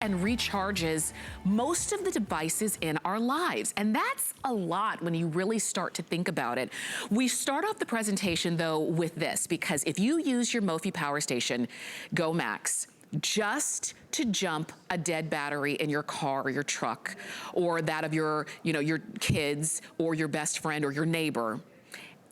and recharges most of the devices in our lives. And that's a lot when you really start to think about it. We start off the presentation though with this, because if you use your mophie Powerstation Go Max just to jump a dead battery in your car or your truck, or that of your, your kids or your best friend or your neighbor,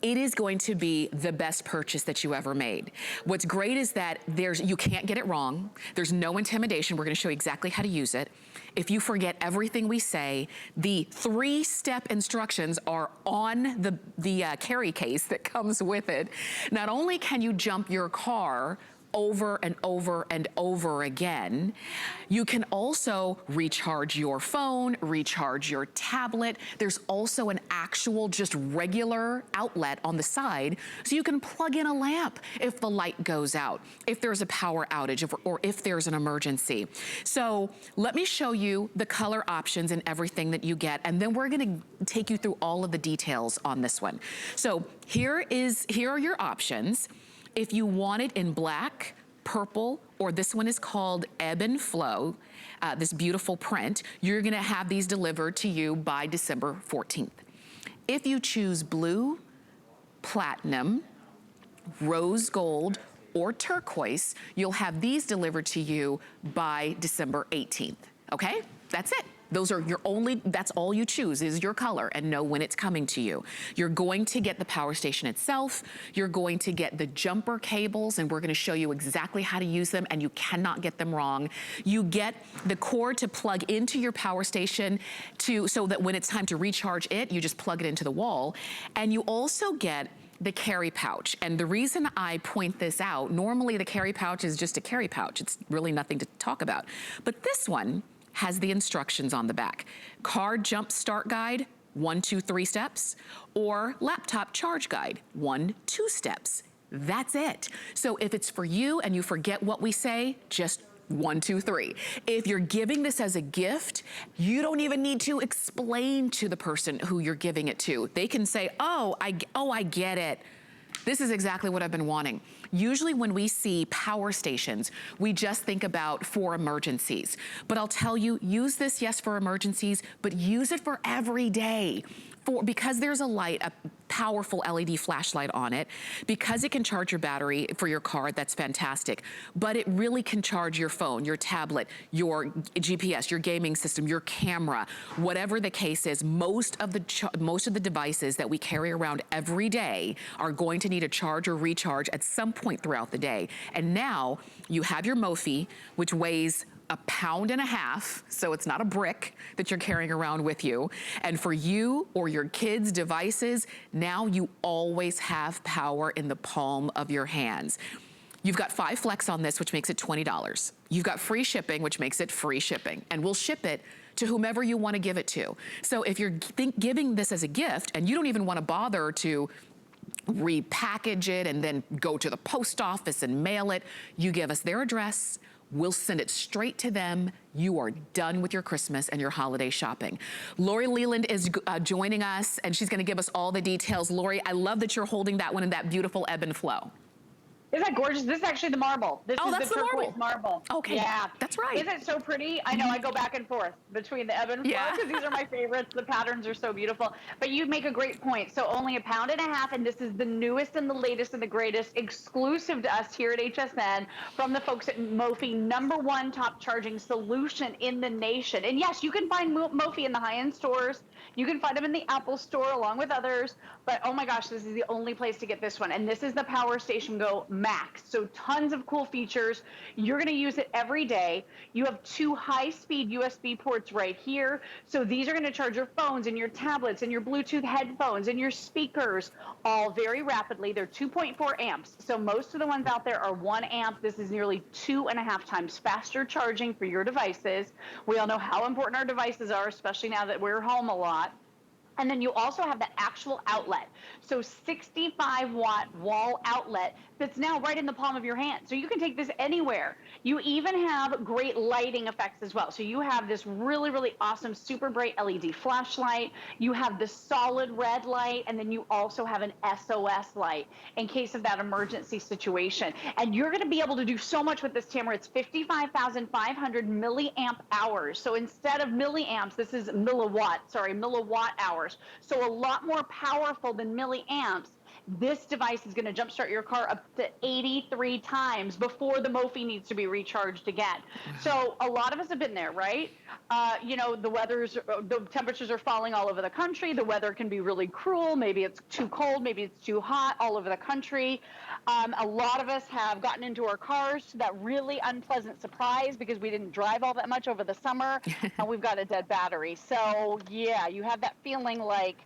it is going to be the best purchase that you ever made. What's great is that you can't get it wrong. There's no intimidation. We're gonna show you exactly how to use it. If you forget everything we say, the 3-step instructions are on the carry case that comes with it. Not only can you jump your car over and over and over again, you can also recharge your phone, recharge your tablet. There's also an actual just regular outlet on the side, so you can plug in a lamp if the light goes out, if there's a power outage, or if there's an emergency. So let me show you the color options and everything that you get, and then we're gonna take you through all of the details on this one. So here are your options. If you want it in black, purple, or this one is called Ebb and Flow, this beautiful print, you're gonna have these delivered to you by December 14th. If you choose blue, platinum, rose gold, or turquoise, you'll have these delivered to you by December 18th, okay? That's it. Those are that's all you choose is your color, and know when it's coming to you. You're going to get the Powerstation itself, you're going to get the jumper cables, and we're gonna show you exactly how to use them, and you cannot get them wrong. You get the cord to plug into your Powerstation so that when it's time to recharge it, you just plug it into the wall. And you also get the carry pouch. And the reason I point this out, normally the carry pouch is just a carry pouch. It's really nothing to talk about. But this one has the instructions on the back. Car jump start guide, 1, 2, 3 steps, or laptop charge guide, 1, 2 steps. That's it. So if it's for you and you forget what we say, just 1, 2, 3. If you're giving this as a gift, you don't even need to explain to the person who you're giving it to. They can say, oh, I get it. This is exactly what I've been wanting. Usually when we see power stations, we just think about for emergencies. But I'll tell you, use this, yes, for emergencies, but use it for every day. Because there's a light, a powerful LED flashlight on it, because it can charge your battery for your car, that's fantastic. But it really can charge your phone, your tablet, your GPS, your gaming system, your camera, whatever the case is. Most of the devices that we carry around every day are going to need a charge or recharge at some point throughout the day. And now you have your mophie, which weighs 1.5 pounds, so it's not a brick that you're carrying around with you. And for you or your kids' devices, now you always have power in the palm of your hands. You've got 5 flex on this, which makes it $20. You've got free shipping, which makes it free shipping. And we'll ship it to whomever you want to give it to. So if you're giving this as a gift and you don't even want to bother to repackage it and then go to the post office and mail it, you give us their address, we'll send it straight to them. You are done with your Christmas and your holiday shopping. Lori Leland is joining us, and she's gonna give us all the details. Lori, I love that you're holding that one in that beautiful ebb and flow. Isn't that gorgeous? This is actually the marble. This is that's the turquoise marble. Okay, yeah, that's right. Isn't it so pretty? I know I go back and forth between the ebb and flow because these are my favorites. The patterns are so beautiful. But you make a great point. So only 1.5 pounds, and this is the newest and the latest and the greatest, exclusive to us here at HSN from the folks at mophie, #1 top charging solution in the nation. And yes, you can find mophie in the high-end stores. You can find them in the Apple store along with others, but oh my gosh, this is the only place to get this one. And this is the Powerstation Go Max. So tons of cool features. You're gonna use it every day. You have 2 high-speed USB ports right here. So these are gonna charge your phones and your tablets and your Bluetooth headphones and your speakers all very rapidly. They're 2.4 amps. So most of the ones out there are 1 amp. This is nearly 2.5 times faster charging for your devices. We all know how important our devices are, especially now that we're home a lot. And then you also have the actual outlet. So 65-watt wall outlet that's now right in the palm of your hand. So you can take this anywhere. You even have great lighting effects as well. So you have this really, really awesome super bright LED flashlight. You have the solid red light, and then you also have an SOS light in case of that emergency situation. And you're gonna be able to do so much with this, Tamara. It's 55,500 milliamp hours. So instead of milliamps, this is milliwatt hours. So a lot more powerful than milliamps. This device is going to jumpstart your car up to 83 times before the mophie needs to be recharged again. So a lot of us have been there, right? You know, the temperatures are falling all over the country. The weather can be really cruel. Maybe it's too cold. Maybe it's too hot all over the country. A lot of us have gotten into our cars to that really unpleasant surprise because we didn't drive all that much over the summer and we've got a dead battery. So yeah, you have that feeling like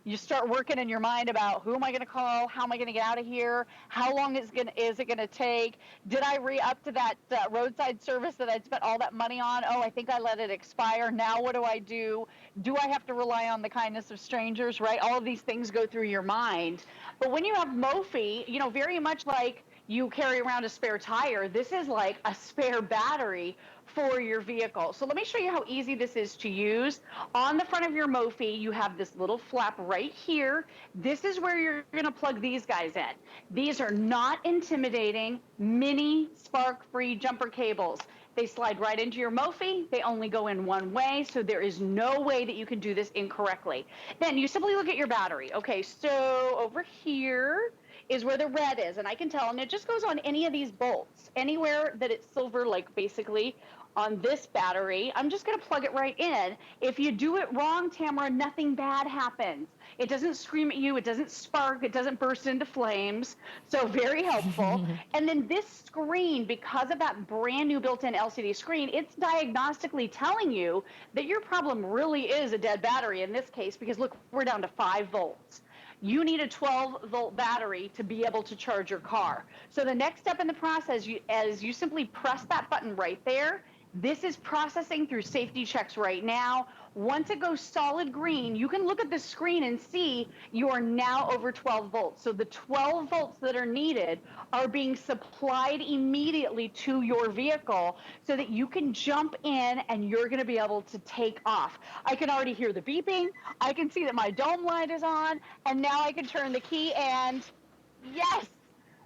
you start working in your mind about who am I going to call? How am I going to get out of here? How long is it going to take? Did I re-up to that roadside service that I'd spent all that money on? Oh, I think I let it expire. Now what do I do? Do I have to rely on the kindness of strangers, right? All of these things go through your mind. But when you have mophie, you know, very much like you carry around a spare tire, this is like a spare battery for your vehicle. So let me show you how easy this is to use. On the front of your mophie, you have this little flap right here. This is where you're gonna plug these guys in. These are not intimidating, mini spark-free jumper cables. They slide right into your mophie. They only go in one way, so there is no way that you can do this incorrectly. Then you simply look at your battery. Okay, so over here is where the red is, and I can tell, and it just goes on any of these bolts. Anywhere that it's silver, like basically on this battery, I'm just gonna plug it right in. If you do it wrong, Tamara, nothing bad happens. It doesn't scream at you, it doesn't spark, it doesn't burst into flames, so very helpful. And then this screen, because of that brand new built-in LCD screen, it's diagnostically telling you that your problem really is a dead battery in this case, because look, we're down to 5 volts. You need a 12-volt battery to be able to charge your car. So the next step in the process is you simply press that button right there. This is processing through safety checks right now. Once it goes solid green, you can look at the screen and see you are now over 12 volts. So the 12 volts that are needed are being supplied immediately to your vehicle so that you can jump in and you're gonna be able to take off. I can already hear the beeping. I can see that my dome light is on, and now I can turn the key and yes!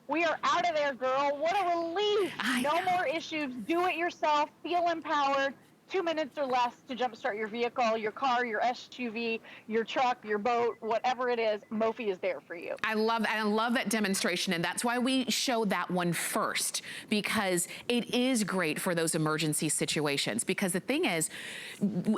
We are out of there, girl. What a relief. No more issues. Do it yourself. Feel empowered. 2 minutes or less to jumpstart your vehicle, your car, your SUV, your truck, your boat, whatever it is, mophie is there for you. I love that demonstration, and that's why we show that one first, because it is great for those emergency situations. Because the thing is,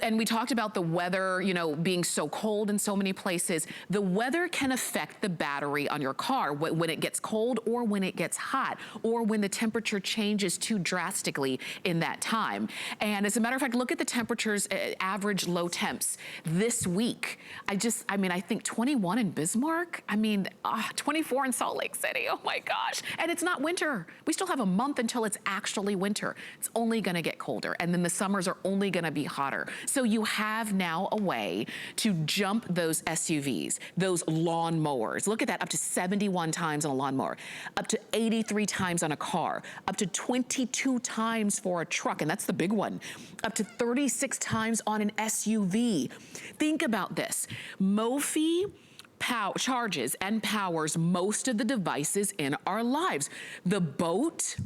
and we talked about the weather, you know, being so cold in so many places, the weather can affect the battery on your car when it gets cold or when it gets hot or when the temperature changes too drastically in that time. And as a matter of fact, look at the temperatures, average low temps this week. I mean, I think 21 in Bismarck. I mean, 24 in Salt Lake City. Oh my gosh. And it's not winter. We still have a month until it's actually winter. It's only gonna get colder. And then the summers are only gonna be hotter. So you have now a way to jump those SUVs, those lawn mowers. Look at that, up to 71 times on a lawnmower, up to 83 times on a car, up to 22 times for a truck, and that's the big one, up to 36 times on an SUV. Think about this. mophie charges and powers most of the devices in our lives. The boat,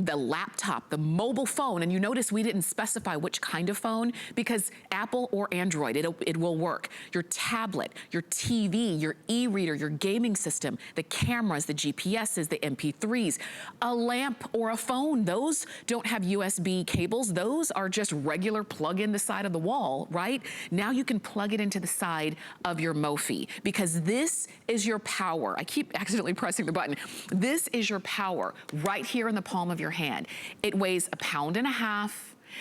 the laptop, the mobile phone, and you notice we didn't specify which kind of phone because Apple or Android, it will work. Your tablet, your TV, your e-reader, your gaming system, the cameras, the GPSs, the MP3s, a lamp or a phone, those don't have USB cables. Those are just regular plug in the side of the wall, right? Now you can plug it into the side of your mophie because this is your power. I keep accidentally pressing the button. This is your power right here in the palm of your hand. It weighs 1.5 pounds.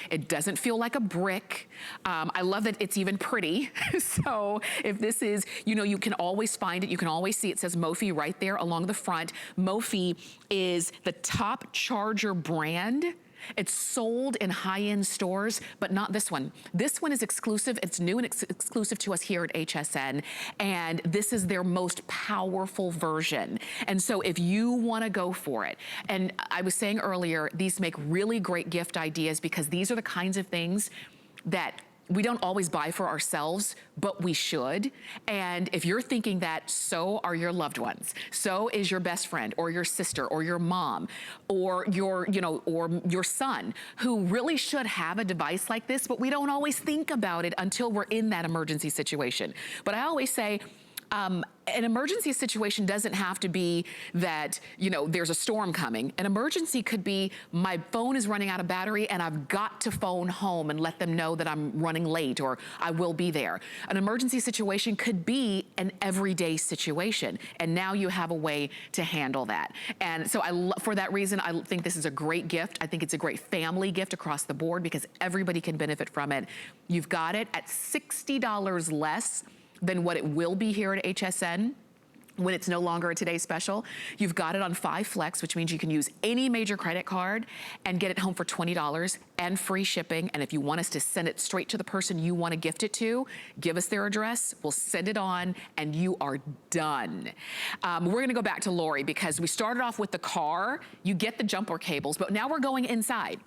It doesn't feel like a brick. I love that it's even pretty. So if this is, you know, you can always find it. You can always see it says mophie right there along the front. mophie is the top charger brand It's sold in high-end stores, but not this one. This one is exclusive. It's new and exclusive to us here at HSN, and this is their most powerful version. And so if you wanna go for it, and I was saying earlier, these make really great gift ideas because these are the kinds of things that we don't always buy for ourselves, but we should. And if you're thinking that, so are your loved ones. So is your best friend or your sister or your mom or your, or your son who really should have a device like this, but we don't always think about it until we're in that emergency situation. But I always say, an emergency situation doesn't have to be that, there's a storm coming. An emergency could be my phone is running out of battery and I've got to phone home and let them know that I'm running late or I will be there. An emergency situation could be an everyday situation, and now you have a way to handle that. And so for that reason, I think this is a great gift. I think it's a great family gift across the board because everybody can benefit from it. You've got it at $60 less than what it will be here at HSN when it's no longer a Today Special. You've got it on 5 Flex, which means you can use any major credit card and get it home for $20 and free shipping. And if you want us to send it straight to the person you want to gift it to, give us their address, we'll send it on, and you are done. We're gonna go back to Lori because we started off with the car, you get the jumper cables, but now we're going inside.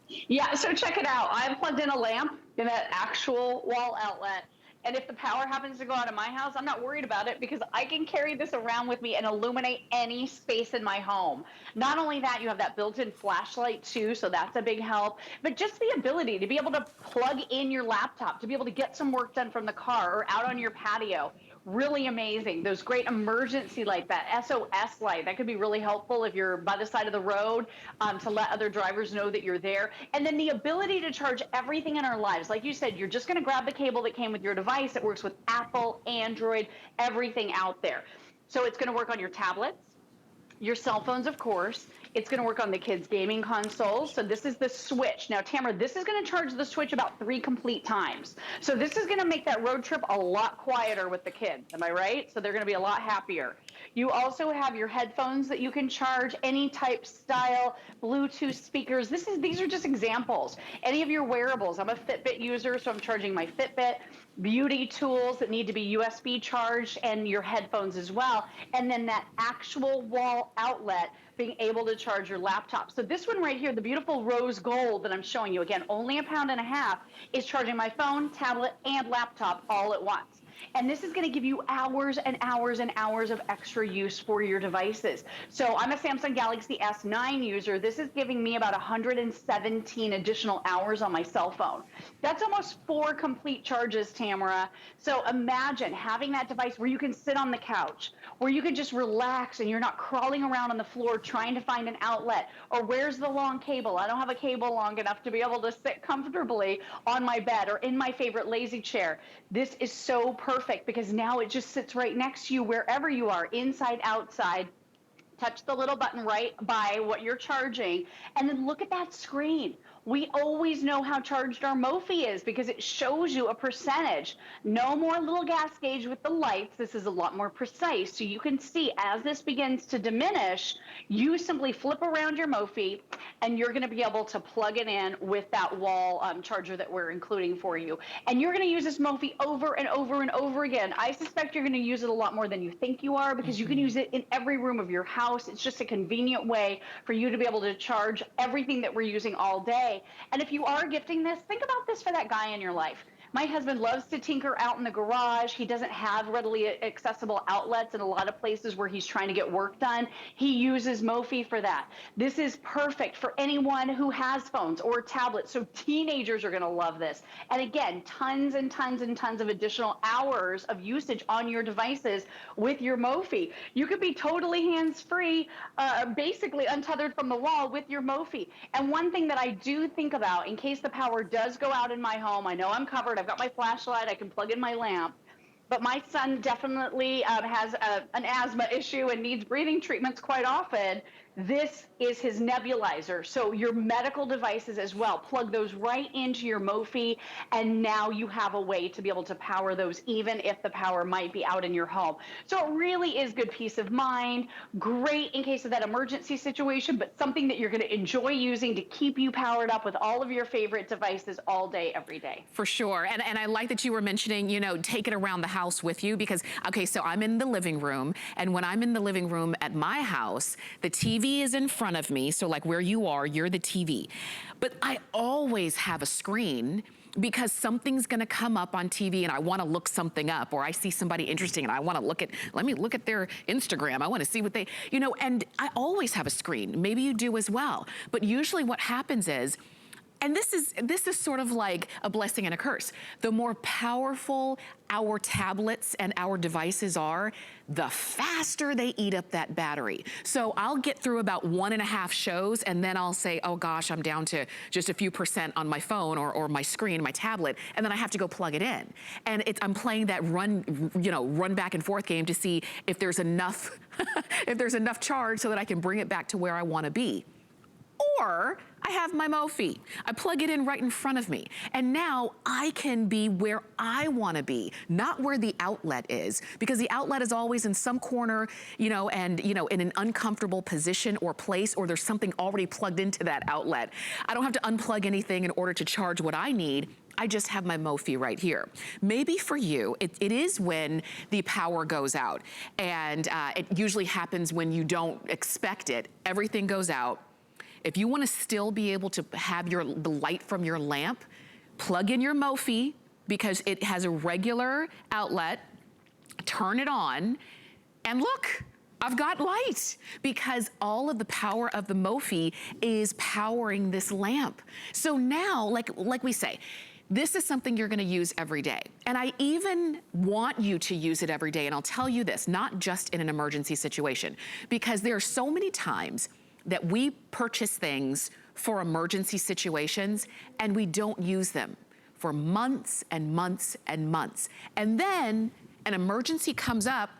Yeah, so check it out. I've plugged in a lamp in that actual wall outlet. And if the power happens to go out of my house, I'm not worried about it because I can carry this around with me and illuminate any space in my home. Not only that, you have that built-in flashlight too, so that's a big help. But just the ability to be able to plug in your laptop, to be able to get some work done from the car or out on your patio. Really amazing. Those great emergency light, that SOS light, that could be really helpful if you're by the side of the road to let other drivers know that you're there. And then the ability to charge everything in our lives. Like you said, you're just going to grab the cable that came with your device. It works with Apple, Android, everything out there. So it's going to work on your tablets, your cell phones, of course. It's going to work on the kids' gaming consoles. So this is the switch. Now, Tamara, this is going to charge the switch about 3 complete times. So this is going to make that road trip a lot quieter with the kids. Am I right? So they're going to be a lot happier. You also have your headphones that you can charge, any type, style, Bluetooth speakers. These are just examples. Any of your wearables. I'm a Fitbit user, so I'm charging my Fitbit. Beauty tools that need to be USB charged, and your headphones as well. And then that actual wall outlet being able to charge your laptop. So this one right here, the beautiful rose gold that I'm showing you, again, only £1.50, is charging my phone, tablet, and laptop all at once. And this is going to give you hours and hours and hours of extra use for your devices. So I'm a Samsung Galaxy S9 user. This is giving me about 117 additional hours on my cell phone. That's almost 4 complete charges, Tamara. So imagine having that device where you can sit on the couch, where you can just relax and you're not crawling around on the floor trying to find an outlet, or where's the long cable? I don't have a cable long enough to be able to sit comfortably on my bed or in my favorite lazy chair. This is so perfect because now it just sits right next to you wherever you are, inside, outside. Touch the little button right by what you're charging, and then look at that screen. We always know how charged our mophie is because it shows you a percentage. No more little gas gauge with the lights. This is a lot more precise. So you can see as this begins to diminish, you simply flip around your mophie and you're going to be able to plug it in with that wall charger that we're including for you. And you're going to use this mophie over and over and over again. I suspect you're going to use it a lot more than you think you are because you can use it in every room of your house. It's just a convenient way for you to be able to charge everything that we're using all day. And if you are gifting this, think about this for that guy in your life. My husband loves to tinker out in the garage. He doesn't have readily accessible outlets in a lot of places where he's trying to get work done. He uses mophie for that. This is perfect for anyone who has phones or tablets. So teenagers are going to love this. And again, tons and tons and tons of additional hours of usage on your devices with your mophie. You could be totally hands-free, basically untethered from the wall with your mophie. And one thing that I do think about in case the power does go out in my home, I know I'm covered. I've got my flashlight. I can plug in my lamp. but my son definitely has an asthma issue and needs breathing treatments quite often. This is his nebulizer. So your medical devices as well, plug those right into your mophie, and now you have a way to be able to power those even if the power might be out in your home. So it really is good peace of mind, great in case of that emergency situation, but something that you're going to enjoy using to keep you powered up with all of your favorite devices all day, every day. For sure. And I like that you were mentioning, you know, take it around the house with you because, okay, so I'm in the living room, and when I'm in the living room at my house, the TV is in front of me. So like where you are, you're the TV. But I always have a screen because something's gonna come up on TV and I wanna look something up, or I see somebody interesting and I wanna let me look at their Instagram. I wanna see what they, you know, and I always have a screen. Maybe you do as well. But usually what happens is, and this is sort of like a blessing and a curse. The more powerful our tablets and our devices are, the faster they eat up that battery. So I'll get through about 1.5 shows and then I'll say, oh gosh, I'm down to just a few percent on my phone or my screen, my tablet, and then I have to go plug it in. And I'm playing that run back and forth game to see if there's enough, if there's enough charge so that I can bring it back to where I wanna be. Or I have my mophie. I plug it in right in front of me. And now I can be where I wanna be, not where the outlet is, because the outlet is always in some corner, you know, and you know, in an uncomfortable position or place, or there's something already plugged into that outlet. I don't have to unplug anything in order to charge what I need. I just have my mophie right here. Maybe for you, it is when the power goes out. And it usually happens when you don't expect it. Everything goes out. If you wanna still be able to have the light from your lamp, plug in your mophie because it has a regular outlet, turn it on, and look, I've got light because all of the power of the mophie is powering this lamp. So now, like we say, this is something you're gonna use every day. And I even want you to use it every day, and I'll tell you this, not just in an emergency situation, because there are so many times that we purchase things for emergency situations and we don't use them for months and months and months. And then an emergency comes up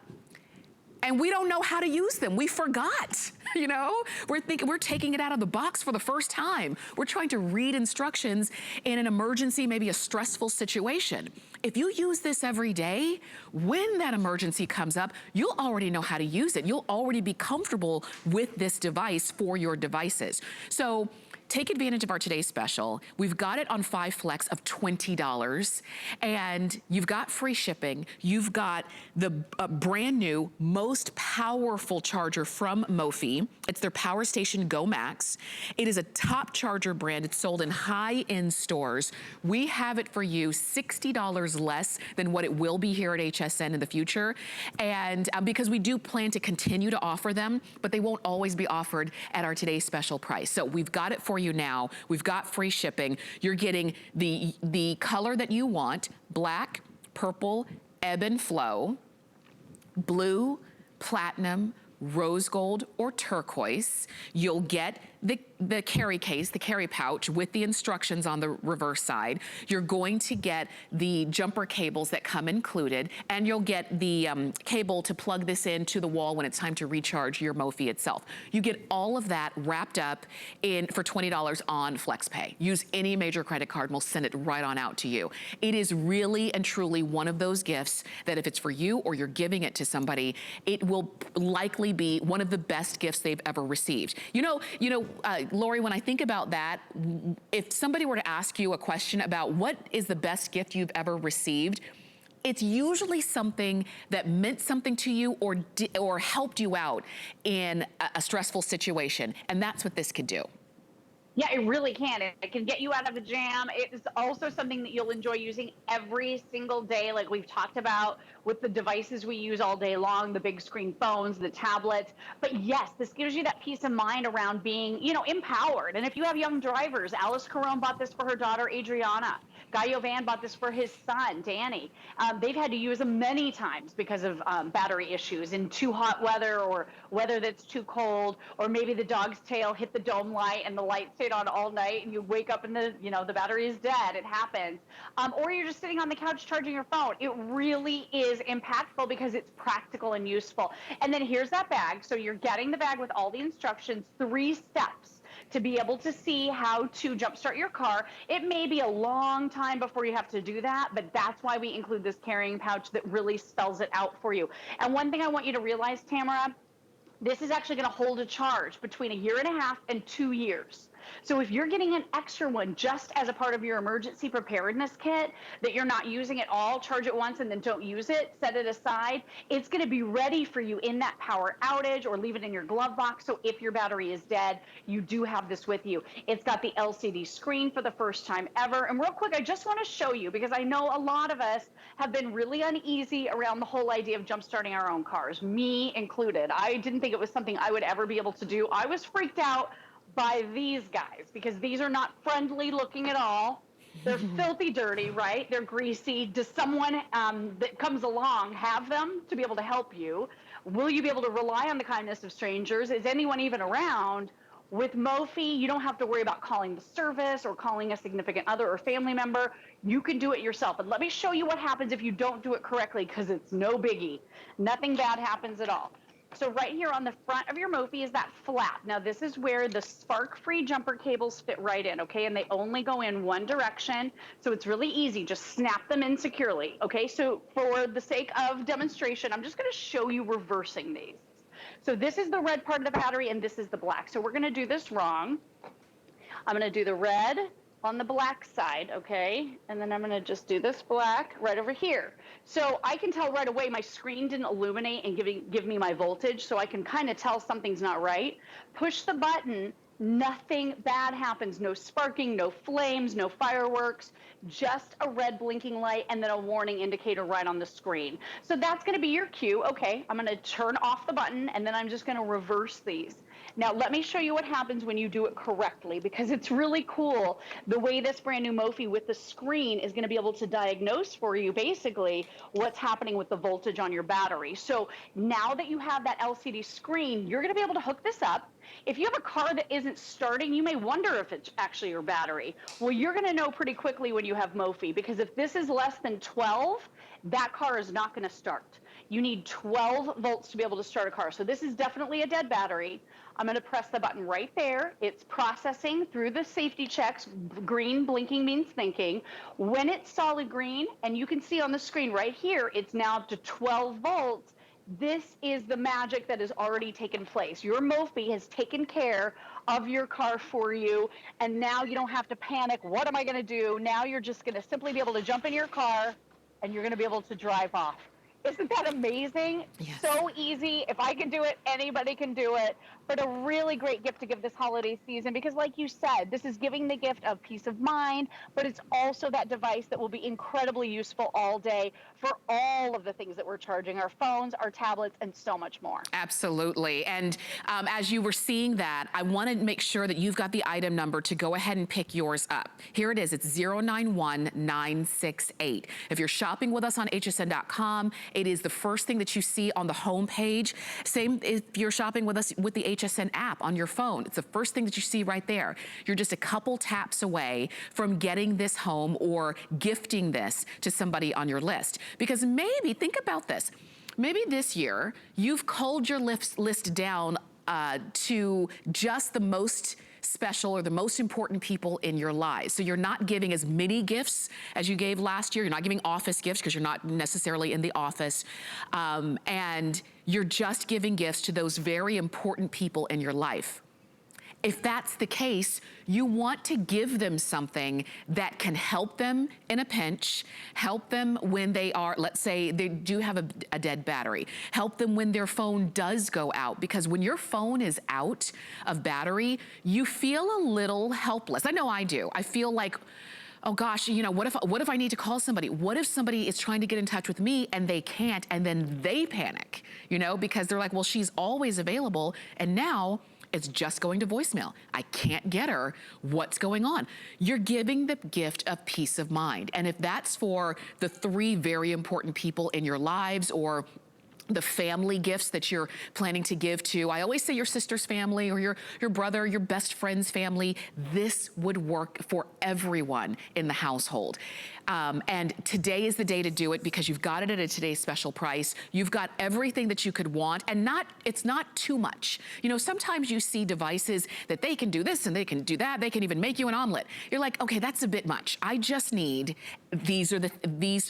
and we don't know how to use them. We forgot, you know? We're taking it out of the box for the first time. We're trying to read instructions in an emergency, maybe a stressful situation. If you use this every day, when that emergency comes up, you'll already know how to use it. You'll already be comfortable with this device for your devices. So take advantage of our today's special. We've got it on 5 flex of $20, and you've got free shipping. You've got the brand new, most powerful charger from mophie. It's their Powerstation Go Max. It is a top charger brand. It's sold in high-end stores. We have it for you $60 less than what it will be here at HSN in the future. And because we do plan to continue to offer them, but they won't always be offered at our today's special price. So we've got it for you now. We've got free shipping. You're getting the color that you want: black, purple, ebb and flow, blue, platinum, rose gold, or turquoise. You'll get the carry case, the carry pouch with the instructions on the reverse side. You're going to get the jumper cables that come included, and you'll get the cable to plug this into the wall when it's time to recharge your mophie itself. You get all of that wrapped up for $20 on FlexPay. Use any major credit card and we'll send it right on out to you. It is really and truly one of those gifts that if it's for you or you're giving it to somebody, it will likely be one of the best gifts they've ever received. You know, Lori, when I think about that, if somebody were to ask you a question about what is the best gift you've ever received, it's usually something that meant something to you or helped you out in a stressful situation. And that's what this could do. Yeah, it really can. It can get you out of a jam. It is also something that you'll enjoy using every single day, like we've talked about with the devices we use all day long, the big screen phones, the tablets. But yes, this gives you that peace of mind around being, you know, empowered. And if you have young drivers, Alice Carone bought this for her daughter, Adriana, Guy Van bought this for his son, Danny. They've had to use them many times because of battery issues in too hot weather or weather that's too cold, or maybe the dog's tail hit the dome light and the light stayed on all night and you wake up and the battery is dead. It happens. Or you're just sitting on the couch charging your phone. It really is impactful because it's practical and useful. And then here's that bag. So you're getting the bag with all the instructions, 3 steps to be able to see how to jumpstart your car. It may be a long time before you have to do that, but that's why we include this carrying pouch that really spells it out for you. And one thing I want you to realize, Tamara, this is actually going to hold a charge between 1.5 years and 2 years. So if you're getting an extra one just as a part of your emergency preparedness kit that you're not using at all, charge it once and then don't use it, set it aside, it's going to be ready for you in that power outage, or leave it in your glove box. So if your battery is dead, you do have this with you. It's got the LCD screen for the first time ever. And real quick, I just want to show you, because I know a lot of us have been really uneasy around the whole idea of jump starting our own cars, me included. I didn't think it was something I would ever be able to do. I was freaked out by these guys because these are not friendly looking at all. They're filthy dirty, right? They're greasy. Does someone that comes along have them to be able to help you? Will you be able to rely on the kindness of strangers? Is anyone even around? With mophie, you don't have to worry about calling the service or calling a significant other or family member. You can do it yourself. And let me show you what happens if you don't do it correctly, because it's no biggie. Nothing bad happens at all. So right here on the front of your mophie is that flap. Now this is where the spark-free jumper cables fit right in, okay? And they only go in one direction, so it's really easy. Just snap them in securely, okay? So for the sake of demonstration, I'm just gonna show you reversing these. So this is the red part of the battery and this is the black. So we're gonna do this wrong. I'm gonna do the red on the black side, okay? And then I'm gonna just do this black right over here. So I can tell right away my screen didn't illuminate and give me my voltage, so I can kind of tell something's not right. Push the button, nothing bad happens. No sparking, no flames, no fireworks, just a red blinking light and then a warning indicator right on the screen. So that's gonna be your cue. Okay, I'm gonna turn off the button and then I'm just gonna reverse these. Now, let me show you what happens when you do it correctly, because it's really cool the way this brand new mophie with the screen is going to be able to diagnose for you basically what's happening with the voltage on your battery. So now that you have that LCD screen, you're going to be able to hook this up. If you have a car that isn't starting, you may wonder if it's actually your battery. Well, you're going to know pretty quickly when you have mophie, because if this is less than 12, that car is not going to start. You need 12 volts to be able to start a car. So this is definitely a dead battery. I'm going to press the button right there. It's processing through the safety checks. Green blinking means thinking. When it's solid green, and you can see on the screen right here, it's now up to 12 volts. This is the magic that has already taken place. Your mophie has taken care of your car for you, and now you don't have to panic. What am I going to do? Now you're just going to simply be able to jump in your car, and you're going to be able to drive off. Isn't that amazing? Yes. So easy. If I can do it, anybody can do it. But a really great gift to give this holiday season, because like you said, this is giving the gift of peace of mind, but it's also that device that will be incredibly useful all day for all of the things that we're charging, our phones, our tablets, and so much more. Absolutely. And as you were seeing that, I want to make sure that you've got the item number to go ahead and pick yours up. Here it is. It's 091968. If you're shopping with us on hsn.com, it is the first thing that you see on the home page. Same if you're shopping with us with the HSN app on your phone. It's the first thing that you see right there. You're just a couple taps away from getting this home or gifting this to somebody on your list. Because maybe, think about this, maybe this year you've culled your list down to just the most special or the most important people in your lives. So you're not giving as many gifts as you gave last year. You're not giving office gifts because you're not necessarily in the office. And you're just giving gifts to those very important people in your life. If that's the case, you want to give them something that can help them in a pinch, help them when they are, let's say they do have a dead battery, help them when their phone does go out, because when your phone is out of battery, you feel a little helpless. I know I do. I feel like, oh gosh, you know, what if I need to call somebody? What if somebody is trying to get in touch with me and they can't, and then they panic, you know, because they're like, well, she's always available, and now It's just going to voicemail. I can't get her. What's going on? You're giving the gift of peace of mind. And if that's for the 3 very important people in your lives, or the family gifts that you're planning to give to, I always say your sister's family, or your brother, your best friend's family, this would work for everyone in the household. And today is the day to do it, because you've got it at today's special price. You've got everything that you could want, and it's not too much. You know, sometimes you see devices that they can do this and they can do that. They can even make you an omelet. You're like, okay, that's a bit much. I just need these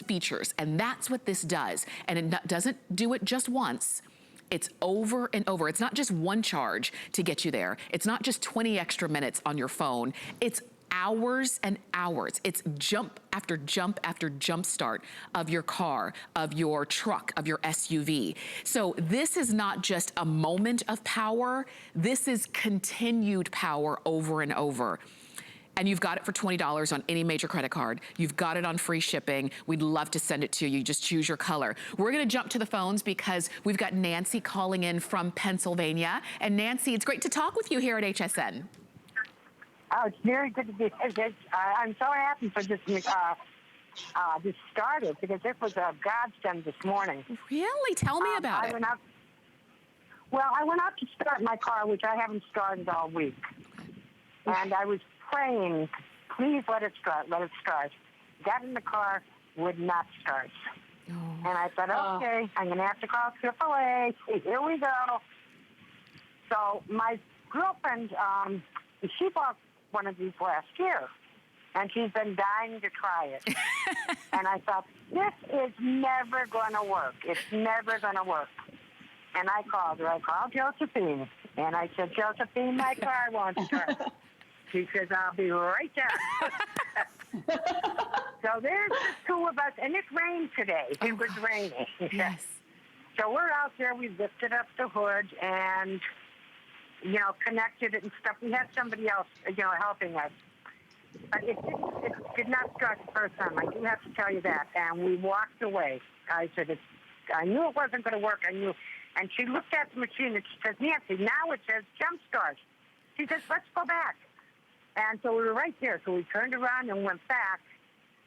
features, and that's what this does. And it doesn't do it just once. It's over and over. It's not just one charge to get you there. It's not just 20 extra minutes on your phone. It's hours and hours. It's jump after jump after jump start of your car, of your truck, of your SUV. So this is not just a moment of power. This is continued power over and over. And you've got it for $20 on any major credit card. You've got it on free shipping. We'd love to send it to you. Just choose your color. We're gonna jump to the phones because we've got Nancy calling in from Pennsylvania. And Nancy, it's great to talk with you here at HSN. Oh, it's very good to be. I'm so happy for this started, because it was a godsend this morning. Really? Tell me about it. I went out to start my car, which I haven't started all week. And I was praying, please let it start, let it start. Got in the car, would not start. Oh. And I thought, okay, I'm going to have to call AAA. Here we go. So my girlfriend, she bought one of these last year, and she's been dying to try it. And I thought, this is never going to work. It's never going to work. And I called her. I called Josephine, and I said, Josephine, my car won't start. She says, I'll be right there. So there's the 2 of us, and it rained today. It was raining. Yes. So we're out there. We lifted up the hood and, connected it and stuff. We had somebody else, helping us. But it did not start the first time. I do have to tell you that. And we walked away. I said, I knew it wasn't going to work. I knew. And she looked at the machine and she says, Nancy, now it says jump start. She says, let's go back. And so we were right there. So we turned around and went back,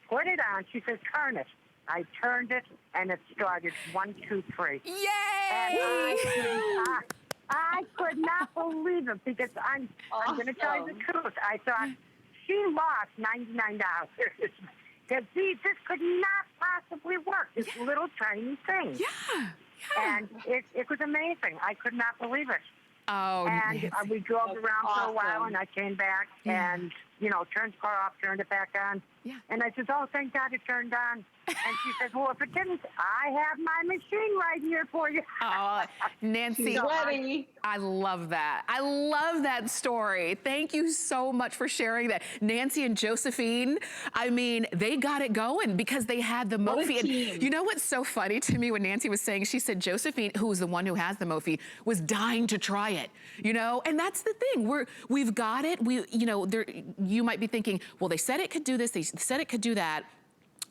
put it on. She says, turn it. I turned it, and it started 1, 2, 3. Yay! And I could not believe it, because I'm going to tell you the truth. I thought, she lost $99. Because this could not possibly work, this little tiny thing. Yeah. And it was amazing. I could not believe it. Oh, and we drove around for a while, and I came back and, turned the car off, turned it back on. Yeah. And I said, oh, thank God it turned on. And she says, well, if it didn't, I have my machine right here for you. Oh, Nancy, I love that. I love that story. Thank you so much for sharing that. Nancy and Josephine, I mean, they got it going because they had the mophie. And you know what's so funny to me when Nancy was saying, she said Josephine, who was the one who has the mophie, was dying to try it, And that's the thing. We've got it. You might be thinking, well, they said it could do this. They said it could do that.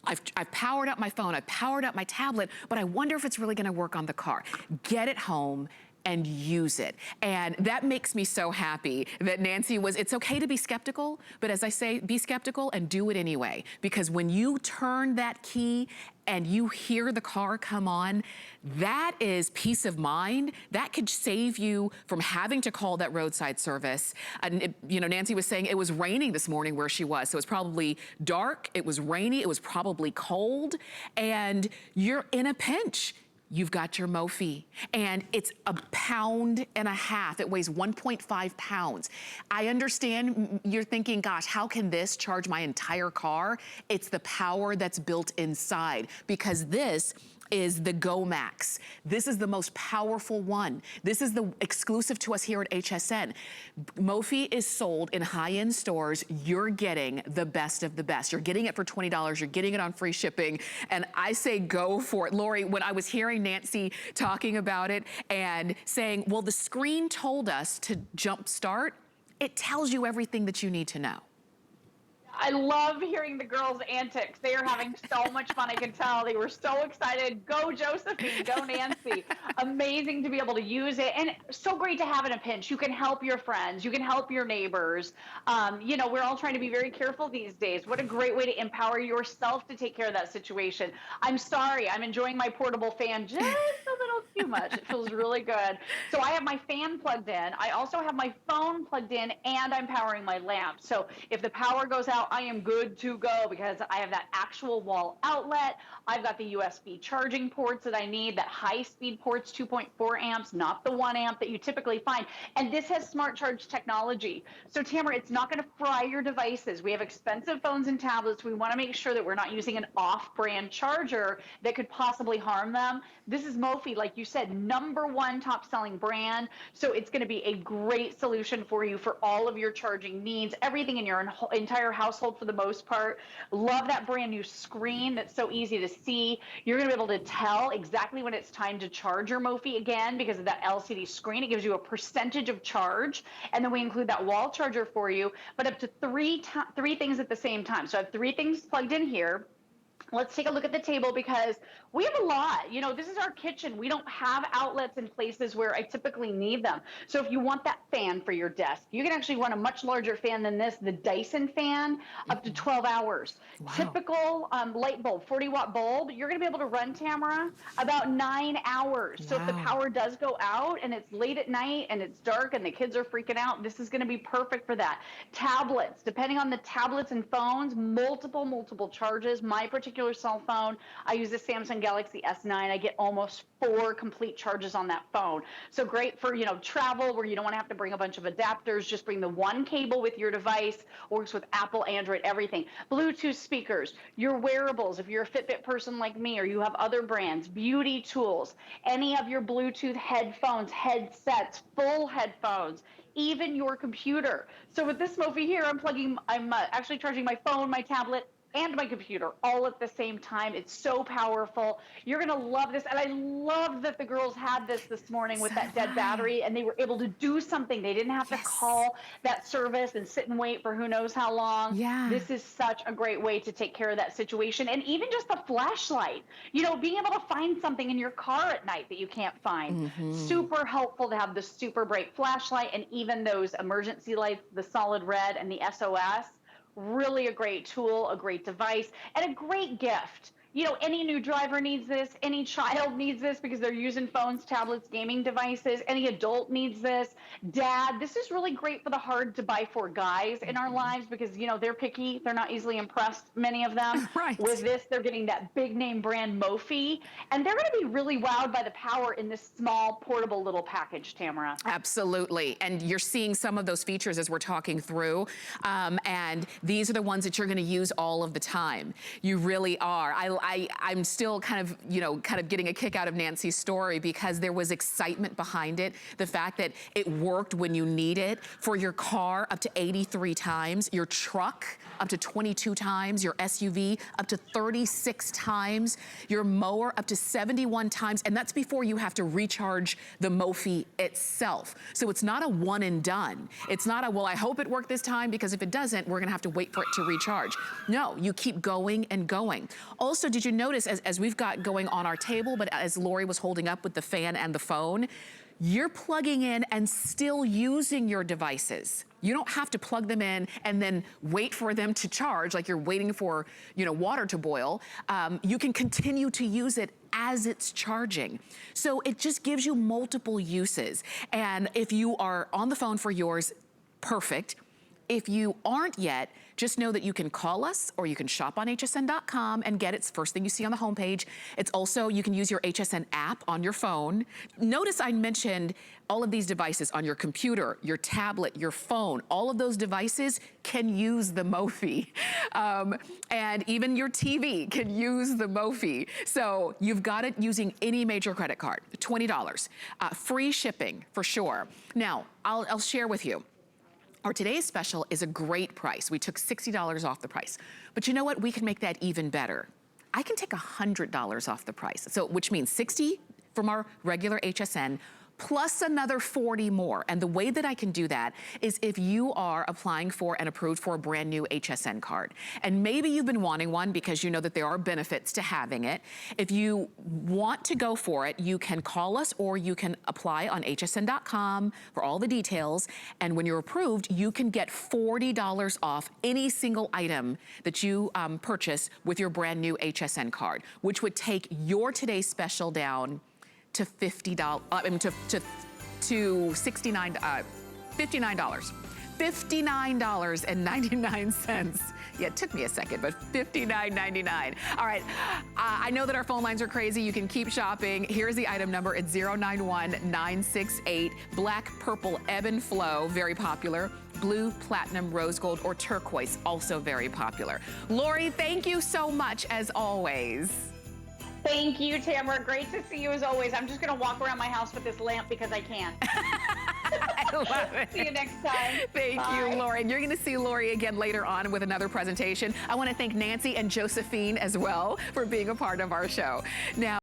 I've powered up my phone, I've powered up my tablet, but I wonder if it's really gonna work on the car. Get it home and use it. And that makes me so happy that Nancy it's okay to be skeptical, but as I say, be skeptical and do it anyway. Because when you turn that key and you hear the car come on, that is peace of mind. That could save you from having to call that roadside service. And Nancy was saying it was raining this morning where she was, so it's probably dark, it was rainy, it was probably cold, and you're in a pinch. You've got your mophie, and it's 1.5 pounds. It weighs 1.5 pounds. I understand you're thinking, gosh, how can this charge my entire car? It's the power that's built inside, because this is the Go Max. This is the most powerful one. This is the exclusive to us here at HSN. mophie is sold in high-end stores. You're getting the best of the best. You're getting it for $20. You're getting it on free shipping. And I say go for it. Lori, when I was hearing Nancy talking about it and saying, well, the screen told us to jump start, it tells you everything that you need to know. I love hearing the girls' antics. They are having so much fun. I can tell they were so excited. Go Josephine, go Nancy. Amazing to be able to use it, and so great to have in a pinch. You can help your friends. You can help your neighbors. You know, we're all trying to be very careful these days. What a great way to empower yourself to take care of that situation. I'm sorry, I'm enjoying my portable fan just a little too much. It feels really good. So I have my fan plugged in. I also have my phone plugged in, and I'm powering my lamp. So if the power goes out, I am good to go because I have that actual wall outlet. I've got the USB charging ports that I need, that high-speed ports, 2.4 amps, not the 1 amp that you typically find. And this has smart charge technology. So Tamara, it's not going to fry your devices. We have expensive phones and tablets. We want to make sure that we're not using an off-brand charger that could possibly harm them. This is mophie, like you said, #1 top-selling brand. So it's going to be a great solution for you for all of your charging needs, everything in your entire household for the most part. Love that brand new screen that's so easy to see. You're going to be able to tell exactly when it's time to charge your mophie again because of that LCD screen. It gives you a percentage of charge, and then we include that wall charger for you, but up to three things at the same time. So I have 3 things plugged in here. Let's take a look at the table because we have a lot. You know, this is our kitchen. We don't have outlets in places where I typically need them. So if you want that fan for your desk, you can actually run a much larger fan than this, the Dyson Fan, up to 12 hours. Wow. Typical light bulb, 40-watt bulb, you're going to be able to run, Tamara, about 9 hours. Wow. So if the power does go out and it's late at night and it's dark and the kids are freaking out, this is going to be perfect for that. Tablets, depending on the tablets and phones, multiple charges. My particular cell phone, I use the Samsung Galaxy S9. I get almost 4 complete charges on that phone. So great for, you know, travel where you don't want to have to bring a bunch of adapters. Just bring the one cable with your device. Works with Apple, Android, everything. Bluetooth speakers, your wearables, if you're a Fitbit person like me or you have other brands, beauty tools, any of your Bluetooth headphones, headsets, full headphones, even your computer. So with this mophie here, I'm actually charging my phone, my tablet, and my computer all at the same time. It's so powerful. You're going to love this. And I love that the girls had this morning with that dead battery, and they were able to do something. They didn't have to call that service and sit and wait for who knows how long. Yeah. This is such a great way to take care of that situation. And even just the flashlight, you know, being able to find something in your car at night that you can't find. Super helpful to have the super bright flashlight and even those emergency lights, the solid red and the SOS. Really a great tool, a great device, and a great gift. You know, any new driver needs this, any child needs this because they're using phones, tablets, gaming devices, any adult needs this. Dad, this is really great for the hard to buy for guys in our lives because, you know, they're picky, they're not easily impressed, many of them. Right. With this, they're getting that big name brand mophie, and they're going to be really wowed by the power in this small, portable little package, Tamara. Absolutely, and you're seeing some of those features as we're talking through, and these are the ones that you're going to use all of the time. You really are. I'm still kind of getting a kick out of Nancy's story because there was excitement behind it. The fact that it worked when you need it. For your car, up to 83 times. Your truck, up to 22 times. Your SUV, up to 36 times. Your mower, up to 71 times. And that's before you have to recharge the mophie itself. So it's not a one and done. It's not a, well, I hope it worked this time because if it doesn't, we're going to have to wait for it to recharge. No, you keep going and going. Also, did you notice as we've got going on our table, but as Lori was holding up with the fan and the phone, you're plugging in and still using your devices. You don't have to plug them in and then wait for them to charge like you're waiting for, you know, water to boil. You can continue to use it as it's charging. So it just gives you multiple uses. And if you are on the phone for yours, perfect. If you aren't yet, just know that you can call us or you can shop on hsn.com and get it. It's the first thing you see on the homepage. It's also, you can use your HSN app on your phone. Notice I mentioned all of these devices on your computer, your tablet, your phone. All of those devices can use the mophie. And even your TV can use the mophie. So you've got it using any major credit card, $20. Free shipping for sure. Now, I'll share with you. Our today's special is a great price. We took $60 off the price. But you know what? We can make that even better. I can take $100 off the price. So, which means $60 from our regular HSN plus another 40 more. And the way that I can do that is if you are applying for and approved for a brand new HSN card. And maybe you've been wanting one because you know that there are benefits to having it. If you want to go for it, you can call us or you can apply on hsn.com for all the details. And when you're approved, you can get $40 off any single item that you purchase with your brand new HSN card, which would take your today's special down to $59, $59. $59.99. Yeah, it took me a second, but $59.99. All right, I know that our phone lines are crazy. You can keep shopping. Here's the item number. It's 091968. Black, purple, ebb and flow, very popular. Blue, platinum, rose gold, or turquoise, also very popular. Lori, thank you so much, as always. Thank you, Tamara. Great to see you as always. I'm just going to walk around my house with this lamp because I can. I love it. See you next time. Thank you, Lori. And you're going to see Lori again later on with another presentation. I want to thank Nancy and Josephine as well for being a part of our show. Now,